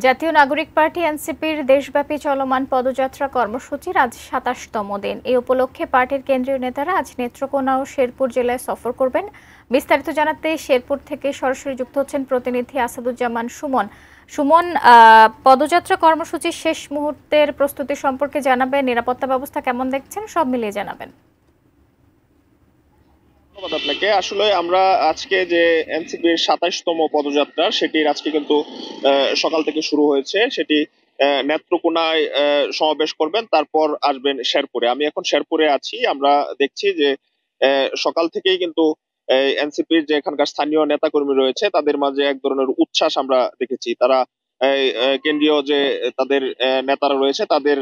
জাতীয় নাগরিক পার্টি এনসিপির দেশব্যাপী চলমান পদযাত্রা কর্মসূচির আজ ২৭তম দিন। এই উপলক্ষে পার্টির কেন্দ্রীয় নেতারা আজ নেত্রকোনা ও শেরপুর জেলায় সফর করবেন। বিস্তারিত জানাতে শেরপুর থেকে সরাসরি যুক্ত হচ্ছেন প্রতিনিধি আসাদুজ্জামান সুমন। সুমন, পদযাত্রা কর্মসূচির শেষ মুহূর্তের প্রস্তুতি সম্পর্কে জানাবেন, নিরাপত্তা ব্যবস্থা কেমন দেখছেন, সব মিলিয়ে জানাবেন। ধন্যবাদ আপনাকে। আসলে আমরা আজকে যে এনসিপির ২৭তম পদযাত্রা সেটির আজকে কিন্তু সকাল থেকে শুরু হয়েছে। সেটি নেত্রকোনায় সমাবেশ করবেন, তারপর আসবেন শেরপুরে। আমি এখন শেরপুরে আছি। আমরা দেখছি যে সকাল থেকেই কিন্তু এনসিপির যে এখানকার স্থানীয় নেতাকর্মী রয়েছে তাদের মাঝে এক ধরনের উচ্ছ্বাস আমরা দেখেছি। তারা কেন্দ্রীয় যে তাদের নেতারা রয়েছে তাদের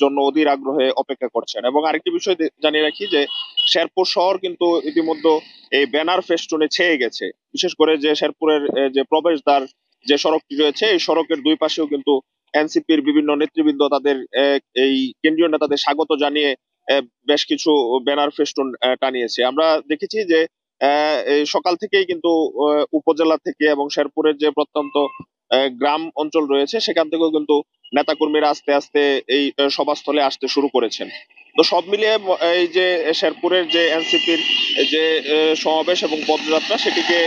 জন্য অধীর আগ্রহে অপেক্ষা করছেন। এবং আরেকটি বিষয় জানিয়ে রাখি যে শেরপুর শহর কিন্তু ইতিমধ্যে এই ব্যানার ফেস্টুনে ছেয়ে গেছে। বিশেষ করে যে শেরপুরের যে প্রবেশদ্বার যে সড়কটি রয়েছে এই সড়কের দুই পাশেও কিন্তু এনসিপির বিভিন্ন নেতৃবৃন্দ তাদের এই কেন্দ্রীয় নেতাদের স্বাগত জানিয়ে বেশ কিছু ব্যানার ফেস্টুন টানিয়েছে। আমরা দেখেছি যে এই সকাল থেকেই কিন্তু উপজেলা থেকে এবং শেরপুরের যে প্রত্যন্ত গ্রাম অঞ্চল রয়েছে সেখান থেকেও কিন্তু নেতাকর্মীরা আস্তে আস্তে এই সভাস্থলে আসতে শুরু করেছেন। তো সব মিলিয়ে এই যে শেরপুরের যে এনসিপির যে সমাবেশ এবং পদযাত্রা সেটিকে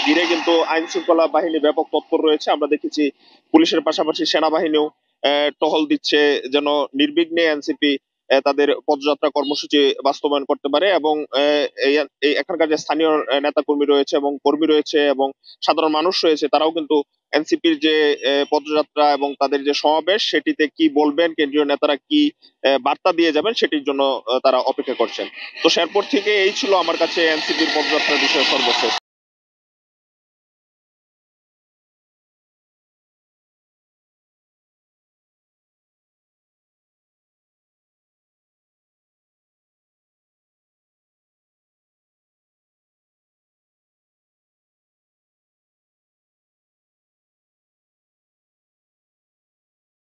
ঘিরে কিন্তু আইন শৃঙ্খলা বাহিনী ব্যাপক তৎপর রয়েছে। আমরা দেখেছি পুলিশের পাশাপাশি সেনাবাহিনীও টহল দিচ্ছে যেন নির্বিঘ্নে এনসিপি তাদের পদযাত্রা কর্মসূচি বাস্তবায়ন করতে পারে। এবং এই এখানকার যে স্থানীয় নেতাকর্মী রয়েছে এবং কর্মী রয়েছে এবং সাধারণ মানুষ রয়েছে তারাও কিন্তু এনসিপির যে পদযাত্রা এবং তাদের যে সমাবেশ সেটিতে কি বলবেন, কেন্দ্রীয় নেতারা কি বার্তা দিয়ে যাবেন সেটির জন্য তারা অপেক্ষা করছেন। তো শেরপুর থেকে এই ছিল আমার কাছে এনসিপির পদযাত্রার বিষয়ে সর্বশেষ।